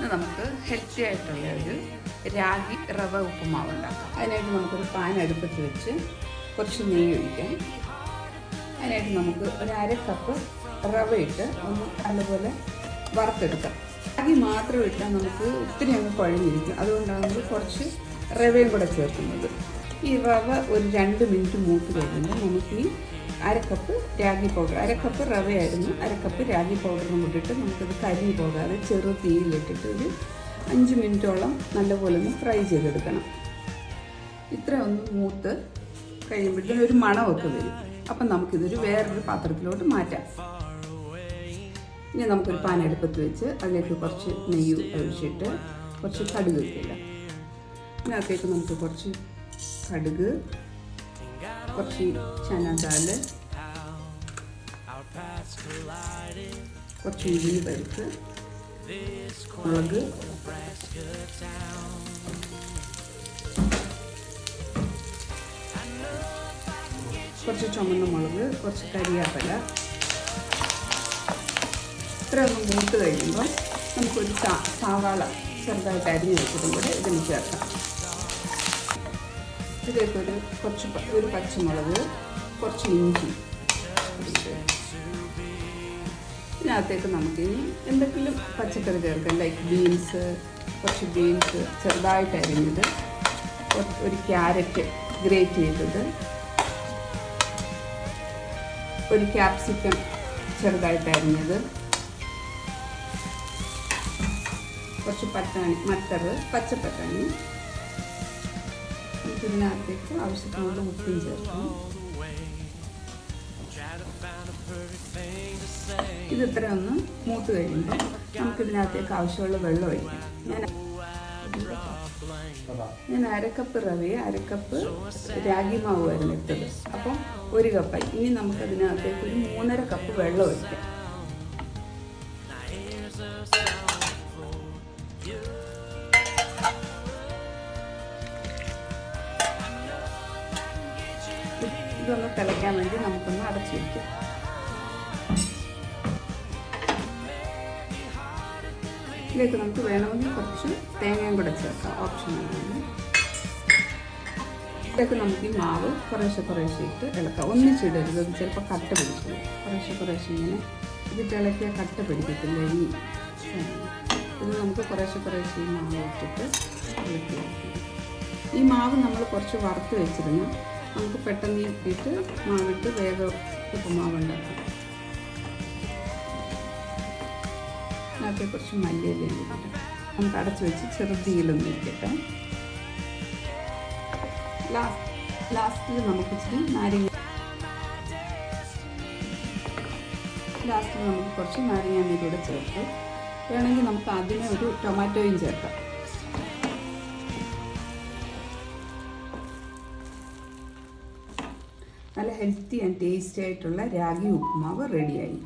നമുക്ക് ഹെൽത്തി ആയിട്ടുള്ള ഒരു രാഗി റവ ഉപ്പുമാവ് ഉണ്ടാക്കാം. അതിനായിട്ട് നമുക്കൊരു പാൻ അടുപ്പത്ത് വെച്ച് കുറച്ച് നെയ്യ് ഒഴിക്കാം. അതിനായിട്ട് നമുക്ക് ഒരു 1/2 കപ്പ് റവ ഇട്ട് ഒന്ന് നല്ലപോലെ വറുത്തെടുക്കാം. രാഗി മാത്രം ഇട്ടാൽ നമുക്ക് ഒത്തിരി അങ്ങ് കുഴഞ്ഞിരിക്കും. അതുകൊണ്ടാണ് നമ്മൾ കുറച്ച് റവയും കൂടെ ചേർക്കുന്നത്. ഈ റവ ഒരു 2 മിനിറ്റ് മൂത്ത് കഴിയുമ്പോൾ നമുക്ക് ഈ 1/2 കപ്പ് രാഗി പൗഡർ, 1/2 കപ്പ് റവയായിരുന്നു, 1/2 കപ്പ് രാഗി പൗഡറും കൊണ്ടിട്ട് നമുക്കത് കരിഞ്ഞു പോകാതെ ചെറു തീയിലിട്ടിട്ട് ഒരു 5 മിനിറ്റോളം നല്ലപോലെ ഒന്ന് ഫ്രൈ ചെയ്തെടുക്കണം. ഇത്ര ഒന്ന് മൂത്ത് കഴിയുമ്പോഴത്തേനും ഒരു മണമൊക്കെ വരും. അപ്പം നമുക്കിതൊരു വേറൊരു പാത്രത്തിലോട്ട് മാറ്റാം. ഇനി നമുക്കൊരു പാൻ അടുപ്പത്ത് വെച്ച് അതിലേക്ക് കുറച്ച് നെയ്യ് ഒഴിച്ചിട്ട് കുറച്ച് കടുക് വെക്കില്ല. ഇതിനകത്തേക്ക് നമുക്ക് കുറച്ച് കടുക്, കുറച്ച് ചനാദാല്, കുറച്ച് ഉഴുന്ന് പരിപ്പ്, മുളക്, കുറച്ച് ചുമന്ന മുളക്, കുറച്ച് കരിയാപ്പില. ഇത്ര ഒന്ന് മൂത്ത് കഴിയുമ്പോൾ നമുക്കൊരു സവാള ചെറുതായിട്ട് അരിഞ്ഞ് വെച്ചതും കൂടെ ഇതിന് ചേർക്കാം. ഇതിലേക്കൊരു ഒരു പച്ചമുളക്, കുറച്ച് ഇഞ്ചി. ഇതിനകത്തേക്ക് നമുക്കിനി എന്തെങ്കിലും പച്ചക്കറി ചേർക്കാം. ലൈക്ക് ബീൻസ്, കുറച്ച് ബീൻസ് ചെറുതായിട്ട് അരിഞ്ഞത്, ഒരു ക്യാരറ്റ് ഗ്രേറ്റ് ചെയ്തത്, ഒരു ക്യാപ്സിക്കം ചെറുതായിട്ട് അരിഞ്ഞത്, കുറച്ച് പട്ടാണി, പച്ചപ്പട്ടാണി. ഇതിനകത്തേക്ക് ആവശ്യത്തിനുള്ള ഉപ്പും ചേർക്കണം. ഇത് ഇത്ര ഒന്ന് മൂത്ത് കഴിയുമ്പോൾ നമുക്കിതിനകത്തേക്ക് ആവശ്യമുള്ള വെള്ളം ഒഴിക്കാം. ഞാൻ 1/2 കപ്പ് റവയെ 1/2 കപ്പ് രാഗി മാവുമായിരുന്നു ഇട്ടത്. അപ്പം 1 കപ്പായി. ഇനി നമുക്കതിനകത്തേക്ക് ഒരു 3.5 കപ്പ് വെള്ളം ഒഴിക്കാം. ഇതൊന്ന് തിളയ്ക്കാൻ വേണ്ടി നമുക്കൊന്ന് അടച്ചു വയ്ക്കാം. ഇതിലേക്ക് നമുക്ക് വേണമെങ്കിൽ കുറച്ച് തേങ്ങയും കൂടെ ചേർക്കാം, ഓപ്ഷനാണ്. ഇതിലേക്ക് നമുക്ക് ഈ മാവ് കുറേശ്ശെ ഇട്ട് ഇളക്കാം. ഒന്നിച്ചിടരുത്, അത് ചിലപ്പോൾ കട്ട പിടിച്ചു. കുറേശ്ശെ ഇങ്ങനെ ഇത് ഇളക്കിയാൽ കട്ട പിടിക്കത്തില്ല. ഇത് നമുക്ക് കുറേശ്ശെ ഈ മാവ് ഇട്ടിട്ട് ഇളക്കി. ഈ മാവ് നമ്മൾ കുറച്ച് വറുത്ത് വെച്ചിരുന്നു. നമുക്ക് പെട്ടെന്ന് ഇട്ടിട്ട് മാവിട്ട് വേഗം ഉപ്പുമാവ് ഉണ്ടാക്കാം. അതിനകത്ത് കുറച്ച് മല്ലിയിലയും ഇട്ടിട്ട് നമുക്ക് അടച്ചു വെച്ച് ചെറുതീയിലൊന്നും ഇരിക്കട്ടെ. ലാസ്റ്റിൽ നമുക്ക് ഇച്ചിരി നമുക്ക് കുറച്ച് നാരങ്ങാനീരൂടെ ചേർത്ത് വേണമെങ്കിൽ നമുക്ക് അതിനെ ഒരു ടൊമാറ്റോയും ചേർക്കാം. നല്ല ഹെൽത്തി ആൻഡ് ടേസ്റ്റി ആയിട്ടുള്ള രാഗി ഉപ്പുമാവ് റെഡിയായി.